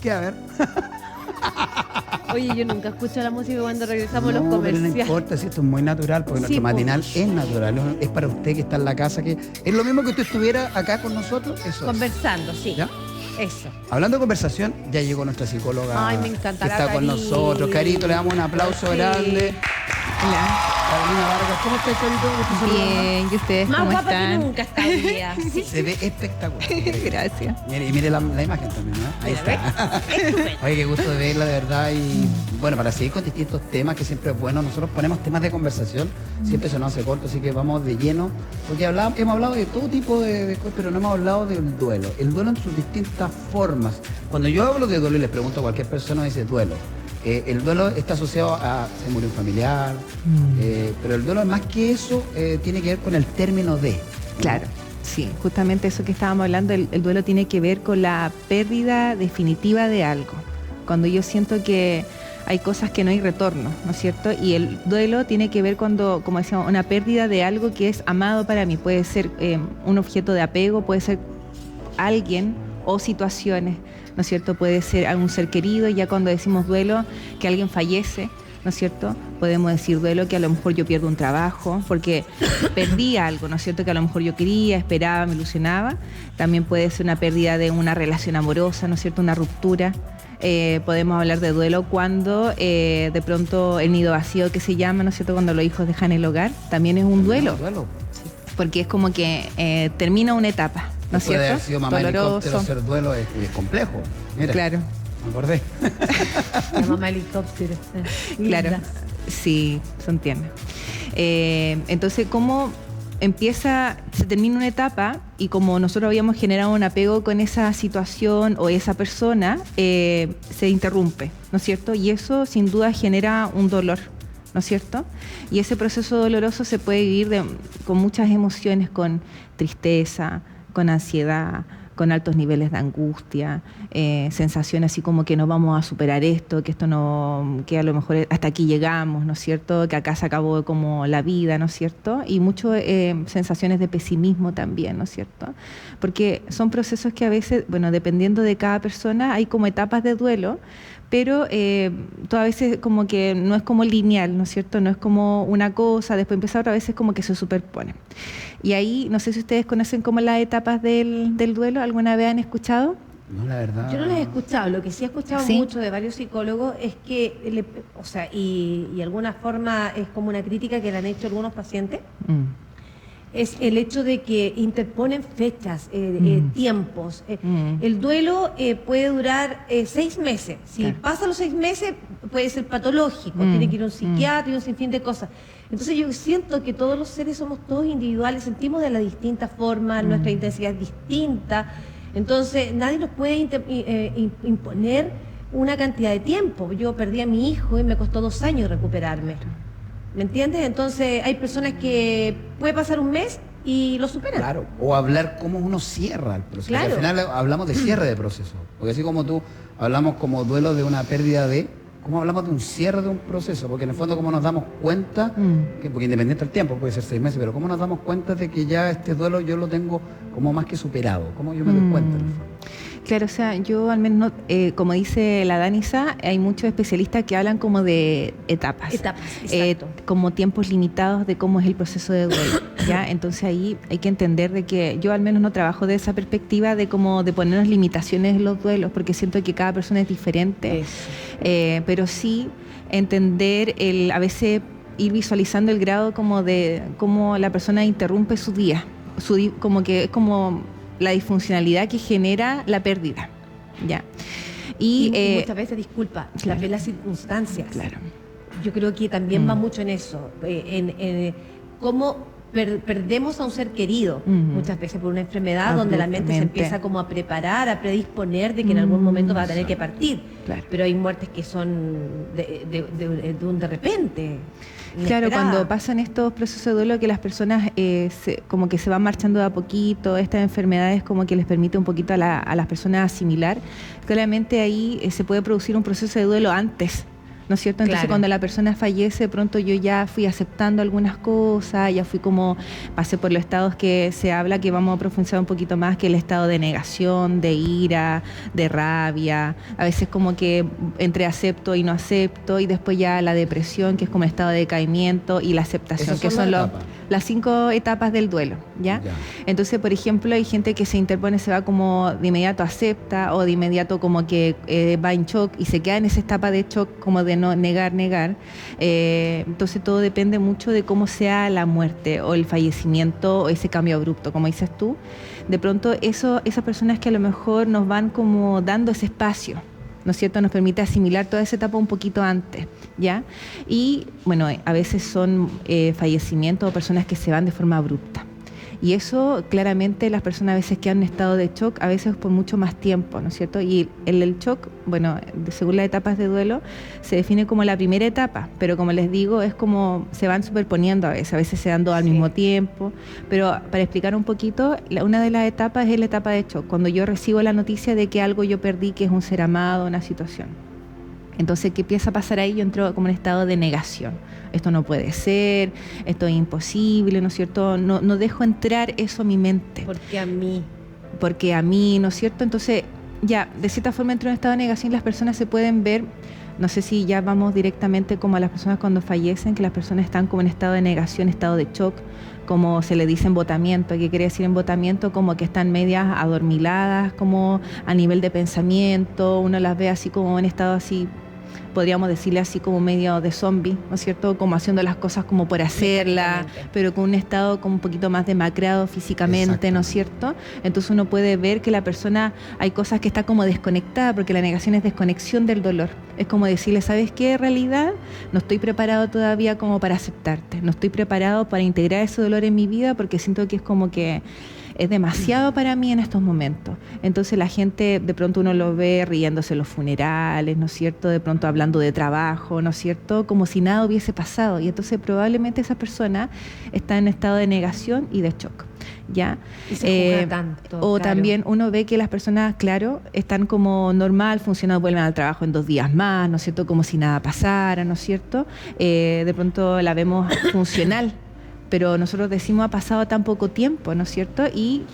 qué? A ver. Oye, yo nunca escucho la música cuando regresamos a los Pero comerciales. no importa, si esto es muy natural, porque Sí, nuestro matinal es natural, es para usted que está en la casa, que es lo mismo que usted estuviera acá con nosotros, eso Conversando, sí. ¿Ya? Eso. Hablando de conversación, ya llegó nuestra psicóloga. Ay, me encanta que la está con Cari. nosotros. Carito, le damos un aplauso Sí. grande. Hola. Carolina Vargas, ¿cómo estás, Carito? Bien, ¿y ustedes Más cómo guapa que están? nunca está hoy día. Sí. Se ve espectacular. Gracias. Mire, y mire la imagen también, ¿no? Ahí Mira, está. Estupendo. Oye, qué gusto de verla, de verdad. Y bueno, para seguir con distintos temas, que siempre es bueno, nosotros ponemos temas de conversación, siempre se nos hace corto, así que vamos de lleno, porque hemos hablado de todo tipo de cosas, pero no hemos hablado del duelo. El duelo en sus distintas formas. Cuando yo hablo de duelo y les pregunto a cualquier persona, dice duelo. El duelo está asociado a se murió un familiar, pero el duelo más que eso tiene que ver con el término de. Claro, sí, justamente eso que estábamos hablando, el duelo tiene que ver con la pérdida definitiva de algo. Cuando yo siento que hay cosas que no hay retorno, ¿no es cierto? Y el duelo tiene que ver cuando, como decíamos, una pérdida de algo que es amado para mí. Puede ser un objeto de apego, puede ser alguien o situaciones, ¿no es cierto? Puede ser algún ser querido, ya cuando decimos duelo, que alguien fallece, ¿no es cierto? Podemos decir duelo que a lo mejor yo pierdo un trabajo porque perdí algo, ¿no es cierto? Que a lo mejor yo quería, esperaba, me ilusionaba. También puede ser una pérdida de una relación amorosa, ¿no es cierto? Una ruptura. Podemos hablar de duelo cuando de pronto el nido vacío que se llama, ¿no es cierto? Cuando los hijos dejan el hogar, también es un duelo. Porque es como que termina una etapa, ¿no es Puede cierto? haber sido mamá helicóptero, ser duelo es complejo. Mira, Claro. me acordé. La mamá helicóptero. Claro, Linda. sí, son tiernas. Entonces, ¿cómo se termina una etapa y como nosotros habíamos generado un apego con esa situación o esa persona, se interrumpe, ¿no es cierto? Y eso sin duda genera un dolor, ¿no es cierto? Y ese proceso doloroso se puede vivir con muchas emociones, con tristeza, con ansiedad, con altos niveles de angustia, sensaciones así como que no vamos a superar esto, que esto no, que a lo mejor hasta aquí llegamos, ¿no es cierto? Que acá se acabó como la vida, ¿no es cierto? Y muchas sensaciones de pesimismo también, ¿no es cierto? Porque son procesos que a veces, bueno, dependiendo de cada persona, hay como etapas de duelo, pero todas veces como que no es como lineal, ¿no es cierto? No es como una cosa, después empieza otra vez, es como que se superponen. Y ahí, no sé si ustedes conocen como las etapas del duelo, ¿alguna vez han escuchado? No, la verdad. Yo no las he escuchado, lo que sí he escuchado ¿Sí? mucho de varios psicólogos es que, o sea, y alguna forma es como una crítica que le han hecho algunos pacientes, es el hecho de que interponen fechas, tiempos. El duelo puede durar 6 meses. Si Claro. pasa los 6 meses, puede ser patológico, tiene que ir a un psiquiatra y un sinfín de cosas. Entonces yo siento que todos los seres somos todos individuales, sentimos de las distintas formas, nuestra intensidad es distinta. Entonces nadie nos puede imponer una cantidad de tiempo. Yo perdí a mi hijo y me costó 2 años recuperarme. ¿Me entiendes? Entonces hay personas que puede pasar un mes y lo superan. Claro, o hablar cómo uno cierra el proceso. Claro. Al final hablamos de cierre de proceso. Porque así como tú hablamos como duelo de una pérdida de, ¿cómo hablamos de un cierre de un proceso? Porque en el fondo, ¿cómo nos damos cuenta? Porque independiente del tiempo, puede ser 6 meses, pero ¿cómo nos damos cuenta de que ya este duelo yo lo tengo como más que superado? ¿Cómo yo me doy cuenta? En el fondo? Claro, o sea, yo al menos, como dice la Danisa, hay muchos especialistas que hablan como de etapas. Etapas, exacto. Como tiempos limitados de cómo es el proceso de duelo, ¿ya? Entonces ahí hay que entender de que yo al menos no trabajo de esa perspectiva de como de ponernos limitaciones en los duelos, porque siento que cada persona es diferente. Pero sí entender a veces ir visualizando el grado como de cómo la persona interrumpe su día, como que es como la disfuncionalidad que genera la pérdida, ¿ya? Y muchas veces, disculpa, claro. también las circunstancias. Claro. Yo creo que también va mucho en eso, en cómo perdemos a un ser querido, muchas veces por una enfermedad donde la mente se Abruptamente. empieza como a preparar, a predisponer de que en algún momento va a tener que partir. Claro. Pero hay muertes que son de un de repente. Claro, inesperada. cuando pasan estos procesos de duelo que las personas como que se van marchando de a poquito, estas enfermedades como que les permite un poquito a las personas asimilar, claramente ahí se puede producir un proceso de duelo antes, ¿no es cierto? Entonces, Claro. cuando la persona fallece, de pronto yo ya fui aceptando algunas cosas, ya fui como, pasé por los estados que se habla, que vamos a profundizar un poquito más, que el estado de negación, de ira, de rabia, a veces como que entre acepto y no acepto, y después ya la depresión, que es como el estado de decaimiento, y la aceptación, Esas que son son las los... etapas. Las 5 etapas del duelo, ¿ya? Entonces, por ejemplo, hay gente que se interpone, se va como de inmediato acepta o de inmediato como que va en shock y se queda en esa etapa de shock como de no negar. Entonces, todo depende mucho de cómo sea la muerte o el fallecimiento o ese cambio abrupto, como dices tú. De pronto, esas personas que a lo mejor nos van como dando ese espacio, ¿no es cierto? Nos permite asimilar toda esa etapa un poquito antes, ¿ya? Y, bueno, a veces son fallecimientos o personas que se van de forma abrupta. Y eso, claramente, las personas a veces quedan en estado de shock, a veces por mucho más tiempo, ¿no es cierto? Y el shock, bueno, según las etapas de duelo, se define como la primera etapa, pero como les digo, es como se van superponiendo a veces se dan dos al mismo tiempo. Pero para explicar un poquito, una de las etapas es la etapa de shock, cuando yo recibo la noticia de que algo yo perdí, que es un ser amado, una situación. Entonces, ¿qué empieza a pasar ahí? Yo entro como en estado de negación. Esto no puede ser, esto es imposible, ¿no es cierto? No dejo entrar eso a mi mente. Porque a mí. Porque a mí, ¿no es cierto? Entonces, ya, de cierta forma entro en estado de negación y las personas se pueden ver, no sé si ya vamos directamente como a las personas cuando fallecen, que las personas están como en estado de negación, estado de shock, como se le dice embotamiento. ¿Qué quiere decir embotamiento? Como que están medias adormiladas, como a nivel de pensamiento, uno las ve así como en estado así, podríamos decirle así como medio de zombie, ¿no es cierto? Como haciendo las cosas como por hacerlas, pero con un estado como un poquito más demacrado físicamente, ¿no es cierto? Entonces uno puede ver que la persona, hay cosas que está como desconectada, porque la negación es desconexión del dolor. Es como decirle, ¿sabes qué? En realidad no estoy preparado todavía como para aceptarte, no estoy preparado para integrar ese dolor en mi vida, porque siento que es como que es demasiado para mí en estos momentos. Entonces la gente, de pronto uno lo ve riéndose en los funerales, ¿no es cierto? De pronto hablando de trabajo, ¿no es cierto? Como si nada hubiese pasado. Y entonces probablemente esa persona está en estado de negación y de shock, ¿ya? Y se juzga tanto. O claro. también uno ve que las personas, claro, están como normal, funcionando, vuelven al trabajo en 2 días más, ¿no es cierto? Como si nada pasara, ¿no es cierto? De pronto la vemos funcional, pero nosotros decimos ha pasado tan poco tiempo, ¿no es cierto?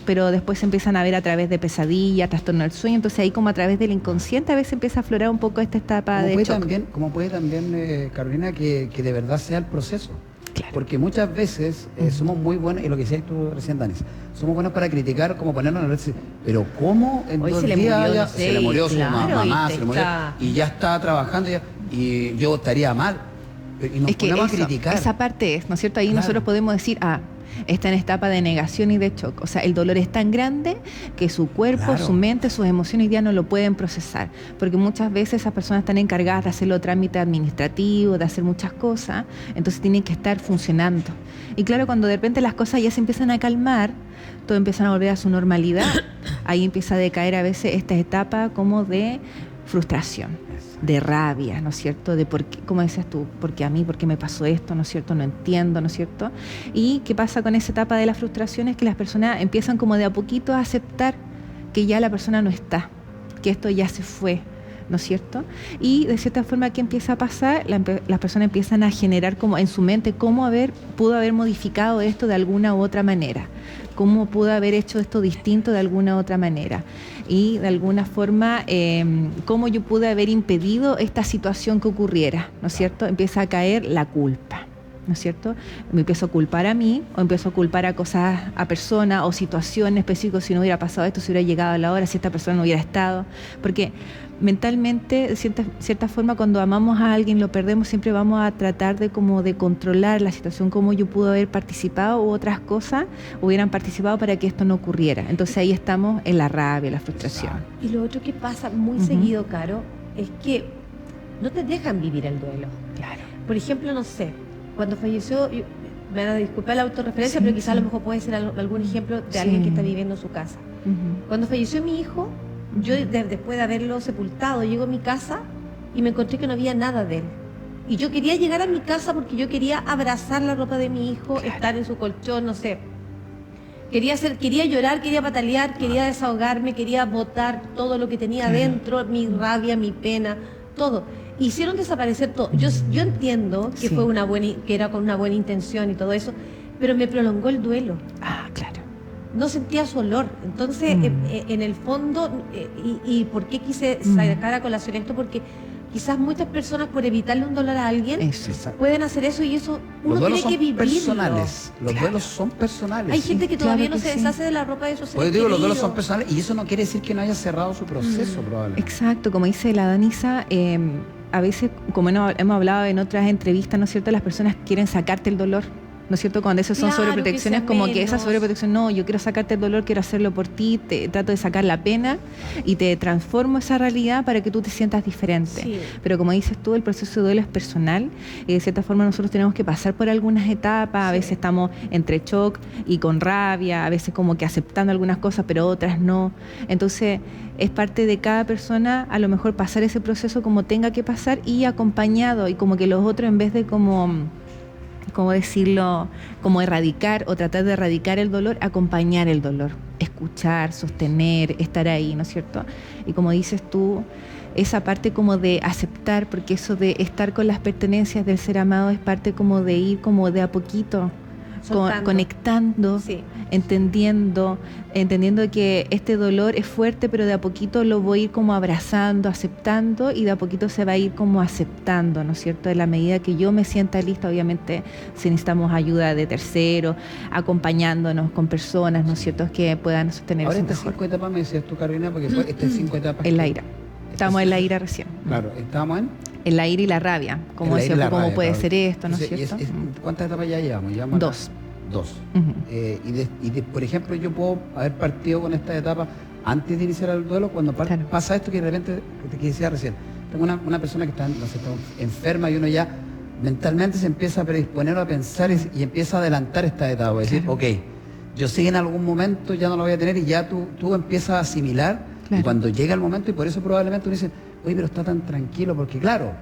Pero después se empiezan a ver a través de pesadillas, trastorno del sueño, entonces ahí como a través del inconsciente a veces empieza a aflorar un poco esta etapa de shock. Como puede también, Carolina, que de verdad sea el proceso. Claro. Porque muchas veces somos muy buenos, y lo que decías tú recién, Danis, somos buenos para criticar, como ponernos en la red, pero ¿cómo en Hoy 2 se le días murió, ya no sé, se le murió su claro, mamá, y se le murió, está- y ya está trabajando, y yo estaría mal? Y nos Es que ponemos eso, a criticar. esa parte es, ¿no es cierto? Ahí Claro. nosotros podemos decir, está en etapa de negación y de shock. O sea, el dolor es tan grande que su cuerpo, Claro. su mente, sus emociones ya no lo pueden procesar. Porque muchas veces esas personas están encargadas de hacer los trámites administrativos, de hacer muchas cosas, entonces tienen que estar funcionando. Y claro, cuando de repente las cosas ya se empiezan a calmar, todo empieza a volver a su normalidad, ahí empieza a decaer a veces esta etapa como de frustración, de rabia, ¿no es cierto? De por qué, como decías tú, ¿por qué a mí? ¿Por qué me pasó esto? ¿No es cierto? No entiendo, ¿no es cierto? Y qué pasa con esa etapa de la frustración es que las personas empiezan como de a poquito a aceptar que ya la persona no está, que esto ya se fue, ¿no es cierto? Y de cierta forma, ¿qué empieza a pasar? Las personas empiezan a generar como en su mente cómo pudo haber modificado esto de alguna u otra manera, cómo pudo haber hecho esto distinto de alguna u otra manera. Y de alguna forma, cómo yo pude haber impedido esta situación que ocurriera, ¿no es cierto? Empieza a caer la culpa, ¿no es cierto? Me empiezo a culpar a mí, o empiezo a culpar a cosas, a personas o situaciones específicas, si no hubiera pasado esto, si hubiera llegado a la hora, si esta persona no hubiera estado. Porque mentalmente, de cierta forma, cuando amamos a alguien, lo perdemos, siempre vamos a tratar de controlar la situación, cómo yo pude haber participado u otras cosas hubieran participado para que esto no ocurriera. Entonces ahí estamos en la rabia, la frustración. Y lo otro que pasa muy seguido, Caro, es que no te dejan vivir el duelo. Claro. Por ejemplo, no sé, cuando falleció, me van a disculpar la autorreferencia, pero quizás a lo mejor puede ser algún ejemplo de alguien que está viviendo en su casa. Cuando falleció mi hijo, yo después de haberlo sepultado, llego a mi casa y me encontré que no había nada de él. Y yo quería llegar a mi casa porque yo quería abrazar la ropa de mi hijo, estar en su colchón, no sé. Quería llorar, quería patalear, quería desahogarme, quería botar todo lo que tenía adentro, mi rabia, mi pena, todo. hicieron desaparecer todo. Yo entiendo que Sí. que era con una buena intención y todo eso, pero me prolongó el duelo. Ah, claro. No sentía su olor. Entonces, en el fondo, y ¿por qué quise sacar a colación esto? Porque quizás muchas personas, por evitarle un dolor a alguien, Eso. pueden hacer eso, y eso Los uno duelos tiene que son vivirlo. personales. Los duelos son personales. Hay sí. gente que claro todavía no que se sí. deshace de la ropa de sus Pues seres digo, los duelos queridos. son personales y eso no quiere decir que no haya cerrado su proceso, probablemente. Exacto, como dice la Danisa, a veces, como hemos hablado en otras entrevistas, ¿no es cierto? Las personas quieren sacarte el dolor, ¿no es cierto? Cuando esas son Claro, sobreprotecciones, que sea como que esa menos. sobreprotección, no, yo quiero sacarte el dolor, quiero hacerlo por ti, te trato de sacar la pena y te transformo esa realidad para que tú te sientas diferente. Sí. Pero como dices tú, el proceso de duelo es personal y de cierta forma nosotros tenemos que pasar por algunas etapas, a Sí. veces estamos entre shock y con rabia, a veces como que aceptando algunas cosas, pero otras no. Entonces, es parte de cada persona a lo mejor pasar ese proceso como tenga que pasar y acompañado, y como que los otros, en vez de como decirlo, como erradicar o tratar de erradicar el dolor, acompañar el dolor, escuchar, sostener, estar ahí, ¿no es cierto? Y como dices tú, esa parte como de aceptar, porque eso de estar con las pertenencias del ser amado es parte como de ir como de a poquito, Soltando. conectando, Sí. entendiendo que este dolor es fuerte, pero de a poquito lo voy a ir como abrazando, aceptando, y de a poquito se va a ir como aceptando, ¿no es cierto? En la medida que yo me sienta lista, obviamente si necesitamos ayuda de terceros, acompañándonos con personas, ¿no es cierto?, que puedan sostener Ahora eso estas mejor. 5 etapas me decías tú, Carolina, porque estas 5 etapas. En la que- ira. Estamos en la ira recién. Claro, estamos en La ira y la rabia. Como en la decía, ira y la ¿cómo rabia, puede claro. ser esto, no es Entonces, cierto? ¿cuántas etapas ya llevamos? Llevamos a Dos. Dos. Ujú. Por ejemplo, yo puedo haber partido con esta etapa antes de iniciar el duelo, cuando Claro. pasa esto que de repente, que decía recién, tengo una persona que está, no sé, está enferma y uno ya mentalmente se empieza a predisponer a pensar y empieza a adelantar esta etapa, es decir, Claro. ok, yo sé que en algún momento ya no lo voy a tener y ya tú empiezas a asimilar, Claro. y cuando llega el momento, y por eso probablemente uno dice, oye, pero está tan tranquilo, porque claro,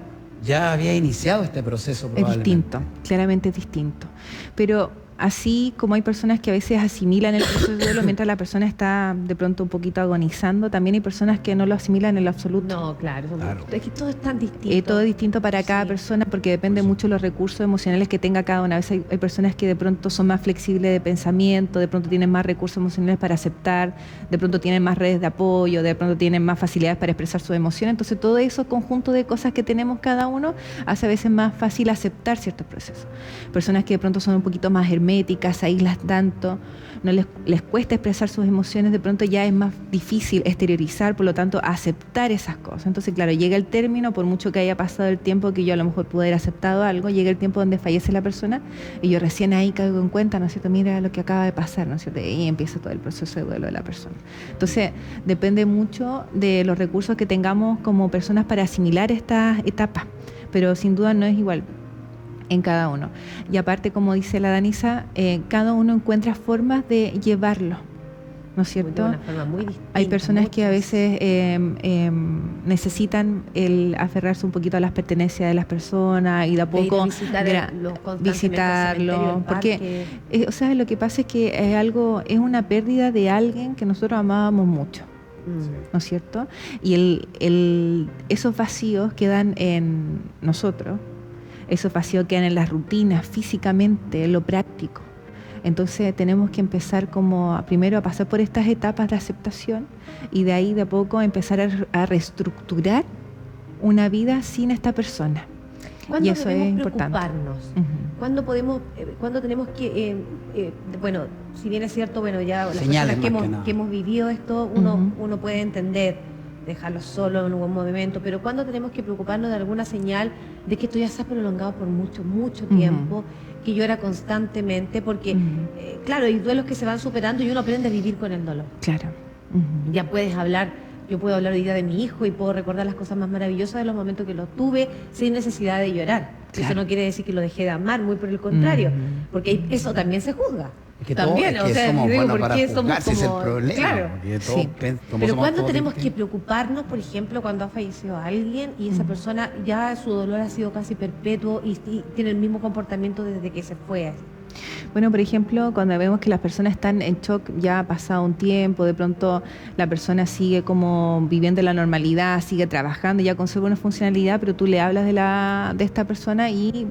ya había iniciado este proceso Es probablemente. distinto, claramente es distinto. Pero así como hay personas que a veces asimilan el proceso de duelo mientras la persona está de pronto un poquito agonizando, también hay personas que no lo asimilan en lo absoluto. No, claro. Claro. Es que todo es tan distinto. Todo es distinto para cada Sí. persona porque depende mucho de los recursos emocionales que tenga cada una. A veces hay personas que de pronto son más flexibles de pensamiento, de pronto tienen más recursos emocionales para aceptar, de pronto tienen más redes de apoyo, de pronto tienen más facilidades para expresar sus emociones. Entonces todo eso conjunto de cosas que tenemos cada uno hace a veces más fácil aceptar ciertos procesos. Personas que de pronto son un poquito más herméticas, se aíslan tanto, no les cuesta expresar sus emociones, de pronto ya es más difícil exteriorizar, por lo tanto aceptar esas cosas. Entonces claro, llega el término, por mucho que haya pasado el tiempo que yo a lo mejor pude haber aceptado algo, llega el tiempo donde fallece la persona y yo recién ahí caigo en cuenta, ¿no es cierto? Mira lo que acaba de pasar, ¿no es cierto? Y ahí empieza todo el proceso de duelo de la persona. Entonces depende mucho de los recursos que tengamos como personas para asimilar estas etapas, pero sin duda no es igual en cada uno. Y aparte, como dice la Danisa, cada uno encuentra formas de llevarlo, ¿no es De cierto? una forma muy distinta. Hay personas que a muchas. veces necesitan el aferrarse un poquito a las pertenencias de las personas y de a De ir a poco visitar constantemente al visitarlo, cementerio, al porque parque. o sea, lo que pasa es que es una pérdida de alguien que nosotros amábamos mucho, ¿no es cierto? Y esos vacíos quedan en nosotros, esos vacíos quedan en las rutinas, físicamente, en lo práctico. Entonces tenemos que empezar primero a pasar por estas etapas de aceptación y de ahí de a poco empezar a reestructurar una vida sin esta persona. ¿Cuándo Y eso debemos es importante. preocuparnos? Ujú. ¿Cuándo tenemos que, bueno, si bien es cierto, bueno, ya las Señales personas más que nada. que hemos vivido esto, uno puede entender, dejarlo solo en algún momento, pero ¿cuándo tenemos que preocuparnos de alguna señal de que esto ya se ha prolongado por mucho, mucho tiempo, que llora constantemente? Porque, claro, hay duelos que se van superando y uno aprende a vivir con el dolor. Claro. Ujú. Ya puedes hablar, yo puedo hablar hoy día de mi hijo y puedo recordar las cosas más maravillosas de los momentos que lo tuve sin necesidad de llorar. Claro. Eso no quiere decir que lo dejé de amar, muy por el contrario, porque eso también se juzga. Es que También, es que o sea, somos digo, buenos ¿por para qué somos juzgar, si es el como- problema. claro. Porque todos Sí. como Pero somos ¿cuándo todos tenemos que distintos. preocuparnos, por ejemplo, cuando ha fallecido alguien y esa persona ya su dolor ha sido casi perpetuo y tiene el mismo comportamiento desde que se fue? Bueno, por ejemplo, cuando vemos que las personas están en shock ya ha pasado un tiempo, de pronto la persona sigue como viviendo la normalidad, sigue trabajando, ya conserva una funcionalidad, pero tú le hablas de esta persona y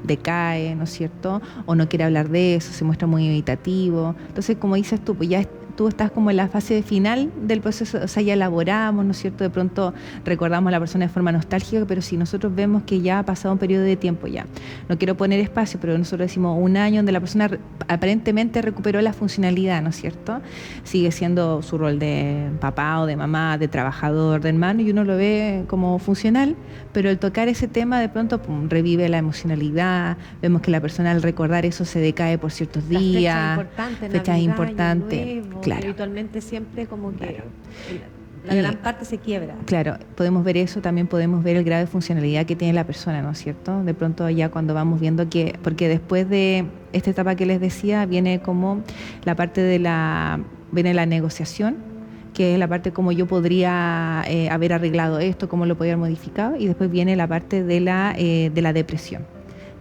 decae, ¿no es cierto? O no quiere hablar de eso, se muestra muy evitativo. Entonces, como dices tú, pues ya tú estás como en la fase final del proceso, o sea, ya elaboramos, ¿no es cierto? De pronto recordamos a la persona de forma nostálgica, pero si nosotros vemos que ya ha pasado un periodo de tiempo ya, no quiero poner espacio, pero nosotros decimos un año donde la persona aparentemente recuperó la funcionalidad, ¿no es cierto? Sigue siendo su rol de papá o de mamá, de trabajador, de hermano, y uno lo ve como funcional, pero al tocar ese tema de pronto revive la emocionalidad, vemos que la persona al recordar eso se decae por ciertos días, fechas importantes. Claro. Habitualmente siempre como que la gran parte se quiebra. Claro, podemos ver eso, también podemos ver el grado de funcionalidad que tiene la persona, ¿no es cierto? De pronto ya cuando vamos viendo que, porque después de esta etapa que les decía, viene como la parte viene la negociación, que es la parte como yo podría haber arreglado esto, cómo lo podría haber modificado, y después viene la parte de la depresión.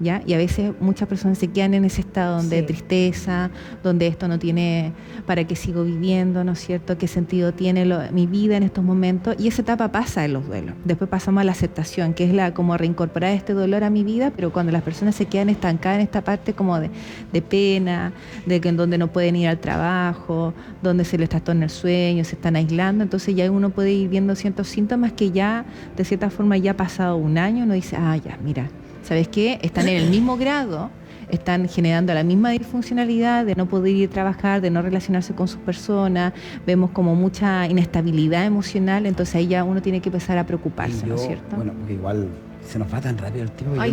¿Ya? Y a veces muchas personas se quedan en ese estado donde de tristeza, donde esto no tiene para qué sigo viviendo, ¿no es cierto? ¿Qué sentido tiene mi vida en estos momentos? Y esa etapa pasa en los duelos. Después pasamos a la aceptación, que es como reincorporar este dolor a mi vida, pero cuando las personas se quedan estancadas en esta parte como de pena, de que en donde no pueden ir al trabajo, donde se les trastorna el sueño, se están aislando, entonces ya uno puede ir viendo ciertos síntomas que ya, de cierta forma, ya ha pasado un año, uno dice, ya, mira, ¿sabes qué? Están en el mismo grado, están generando la misma disfuncionalidad de no poder ir a trabajar, de no relacionarse con sus personas, vemos como mucha inestabilidad emocional, entonces ahí ya uno tiene que empezar a preocuparse, ¿no es cierto? Bueno, porque igual se nos va tan rápido el tiempo, yo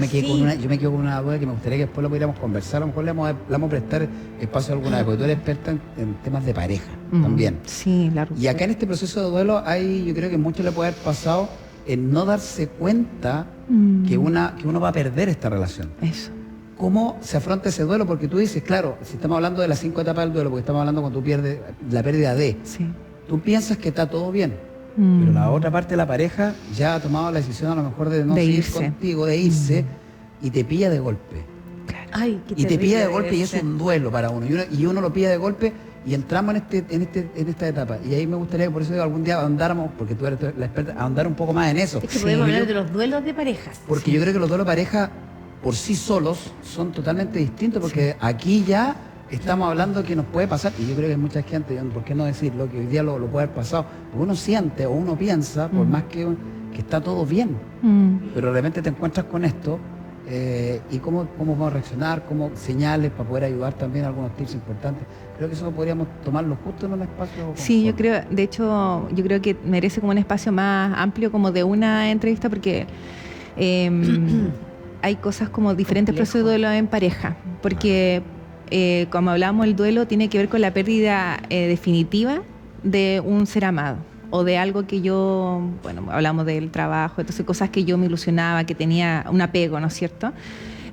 me quedo con una duda que me gustaría que después lo pudiéramos conversar, a lo mejor le vamos a prestar espacio a alguna vez, porque tú eres experta en temas de pareja también. Sí, la ruptura. Y acá en este proceso de duelo yo creo que mucho le puede haber pasado en no darse cuenta que uno va a perder esta relación. Eso. ¿Cómo se afronta ese duelo? Porque tú dices, claro, si estamos hablando de las 5 etapas del duelo, porque estamos hablando cuando tú pierdes la pérdida sí. tú piensas que está todo bien, pero la otra parte de la pareja ya ha tomado la decisión a lo mejor de no seguir contigo, de irse, y te pilla de golpe. Claro. Ay, qué y te pilla de golpe debe y es ser. un duelo para uno. Y uno lo pilla de golpe y entramos en esta etapa. Y ahí me gustaría que por eso algún día ahondáramos, porque tú eres la experta, ahondar un poco más en eso. Es que podemos hablar de los duelos de parejas. Porque yo creo que los duelos de pareja por sí solos son totalmente distintos, porque aquí ya estamos hablando que nos puede pasar, y yo creo que hay mucha gente, ¿por qué no decirlo? Que hoy día lo puede haber pasado. Uno siente o uno piensa, por más que está todo bien, pero de repente te encuentras con esto. Y cómo vamos a reaccionar, cómo señales para poder ayudar también, algunos tips importantes. Creo que eso podríamos tomarlo justo en un espacio. Sí, yo creo, de hecho, yo creo que merece como un espacio más amplio, como de una entrevista, porque hay cosas como diferentes procesos de duelo en pareja, porque como hablábamos, el duelo tiene que ver con la pérdida definitiva de un ser amado, o de algo que yo, bueno, hablamos del trabajo, entonces cosas que yo me ilusionaba, que tenía un apego, ¿no es cierto?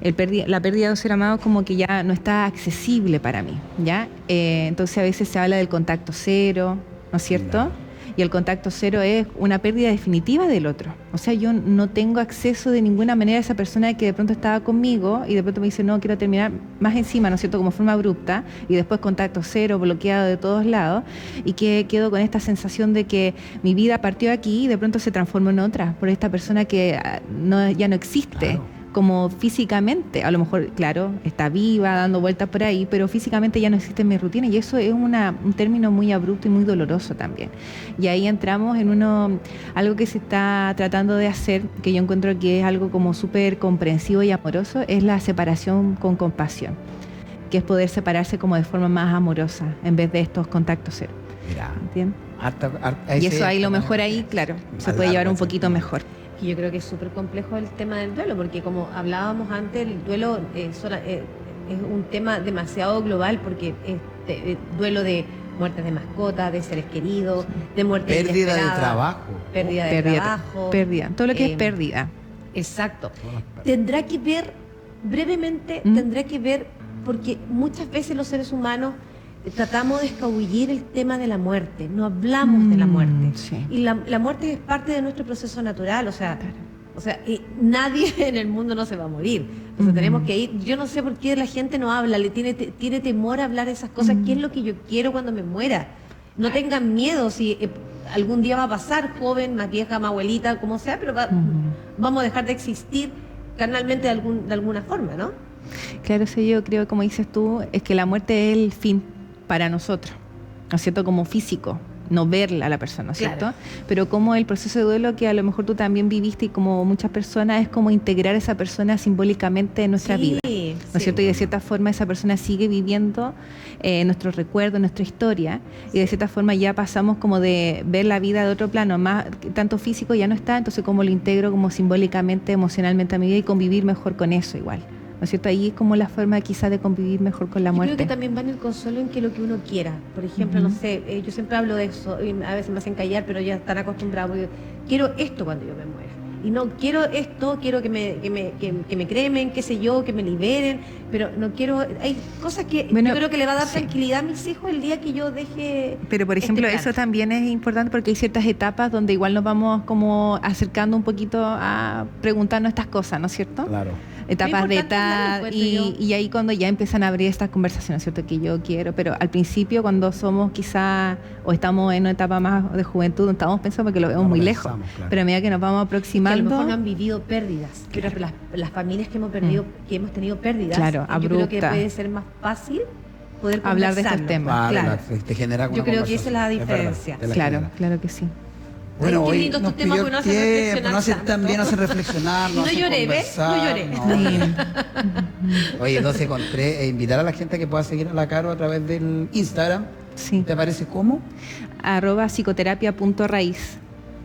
La pérdida de un ser amado como que ya no está accesible para mí, ¿ya? Entonces a veces se habla del contacto cero, ¿no es cierto? Claro. Y el contacto cero es una pérdida definitiva del otro. O sea, yo no tengo acceso de ninguna manera a esa persona que de pronto estaba conmigo y de pronto me dice, no, quiero terminar más encima, ¿no es cierto?, como forma abrupta, y después contacto cero, bloqueado de todos lados, y que quedo con esta sensación de que mi vida partió aquí y de pronto se transformó en otra, por esta persona que ya no existe. Claro. Como físicamente, a lo mejor, claro, está viva, dando vueltas por ahí, pero físicamente ya no existe en mi rutina, y eso es un término muy abrupto y muy doloroso también. Y ahí entramos en algo que se está tratando de hacer, que yo encuentro que es algo como súper comprensivo y amoroso, es la separación con compasión, que es poder separarse como de forma más amorosa, en vez de estos contactos cero. Mira, ¿entiendes? Y eso ahí, lo mejor ahí, claro, se puede llevar un poquito mejor. Y yo creo que es súper complejo el tema del duelo, porque como hablábamos antes, el duelo es un tema demasiado global, porque es duelo de muertes de mascotas, de seres queridos, de muerte pérdida de trabajo. Pérdida de trabajo. Pérdida, todo lo que es pérdida. Exacto. Tendrá que ver, brevemente, porque muchas veces los seres humanos tratamos de escabullir el tema de la muerte, no hablamos de la muerte. Sí. Y la muerte es parte de nuestro proceso natural, o sea, O sea, y nadie en el mundo no se va a morir. O sea, tenemos que ir. Yo no sé por qué la gente no habla, tiene temor a hablar de esas cosas. ¿Qué es lo que yo quiero cuando me muera? No tengan miedo si algún día va a pasar, joven, más vieja, más abuelita, como sea, pero vamos a dejar de existir carnalmente de alguna forma, ¿no? Claro, sí, yo creo, como dices tú, es que la muerte es el fin para nosotros, ¿no es cierto? Como físico, no verla a la persona, ¿no es cierto? Claro. Pero como el proceso de duelo que a lo mejor tú también viviste y como muchas personas, es como integrar a esa persona simbólicamente en nuestra vida, ¿no es cierto? Y de cierta forma esa persona sigue viviendo nuestros recuerdos, nuestra historia, y de cierta forma ya pasamos como de ver la vida de otro plano, más tanto físico ya no está, entonces como lo integro como simbólicamente, emocionalmente a mi vida y convivir mejor con eso igual. ¿No es cierto? Ahí es como la forma quizás de convivir mejor con la muerte. Yo creo que también va en el consuelo en que lo que uno quiera. Por ejemplo, no sé, yo siempre hablo de eso, y a veces me hacen callar, pero ya están acostumbrados. Quiero esto cuando yo me muera. Y no quiero esto, quiero que me cremen, qué sé yo, que me liberen, pero no quiero... Hay cosas que yo creo que le va a dar tranquilidad a mis hijos el día que yo deje... Pero, por ejemplo, eso también es importante porque hay ciertas etapas donde igual nos vamos como acercando un poquito a preguntarnos estas cosas, ¿no es cierto? Claro. Etapas de edad y ahí cuando ya empiezan a abrir estas conversaciones, ¿cierto? Que yo quiero, pero al principio cuando somos quizás o estamos en una etapa más de juventud, no estamos pensando porque lo vemos muy lejos, claro. Pero a medida que nos vamos aproximando... Que a lo mejor no han vivido pérdidas, claro. Pero las familias que hemos perdido, que hemos tenido pérdidas, claro, yo creo que puede ser más fácil poder hablar de estos temas. Claro. Te genera yo creo que esa es la diferencia. Claro que sí. Bueno, qué lindo estos temas que nos hacen reflexionar. También nos hacen reflexionar. No lloré, ¿ves? No lloré. Oye, 12:03, invitar a la gente que pueda seguir a la Caro a través del Instagram. Sí. ¿Te parece cómo? @psicoterapia.raiz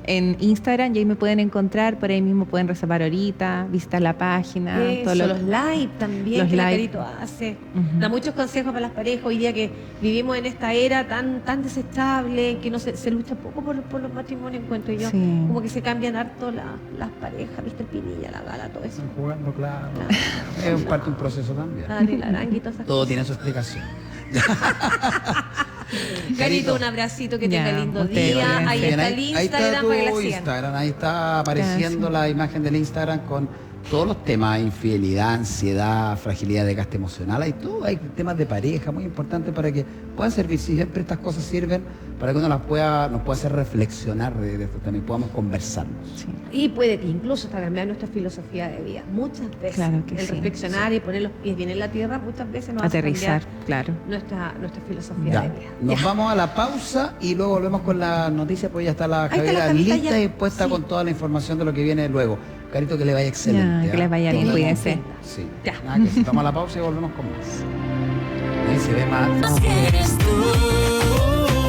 en Instagram, y ahí me pueden encontrar, por ahí mismo pueden reservar ahorita, visitar la página. Los live también, los que live. la Carito hace. Da muchos consejos para las parejas hoy día que vivimos en esta era tan desestable, que no se lucha poco por los matrimonios, encuentro yo. Sí. Como que se cambian harto las parejas, viste, el Pinilla, la Gala, todo eso. Están jugando, claro. Es parte de un proceso también. La Arangui y todas esas Todo cosas. tiene su explicación. Carito, un abracito, que tenga lindo usted, día. Ahí está el ahí Instagram está tu para que la sigan. Instagram, ahí está apareciendo la imagen del Instagram con todos los temas, infidelidad, ansiedad, fragilidad de gasto emocional, hay todo, hay temas de pareja muy importantes para que puedan servir. Si siempre estas cosas sirven para que uno nos pueda hacer reflexionar de esto, también podamos conversarnos. Sí. Y puede que incluso hasta cambiar nuestra filosofía de vida. Muchas veces Claro que el sí. reflexionar y poner los pies bien en la tierra, muchas veces nos hace Aterrizar, cambiar claro. nuestra filosofía Ya, de vida. nos vamos a la pausa y luego volvemos con la noticia, pues ya está la Ahí está la Javiera Javita lista ya. y puesta Sí. con toda la información de lo que viene luego. Carito, que le vaya excelente. Ya, que les vaya bien, Nos vemos. cuídense. Sí. Ya. Nada, que si vamos a la pausa y volvemos con más. Ahí se ve más. Más que eres tú.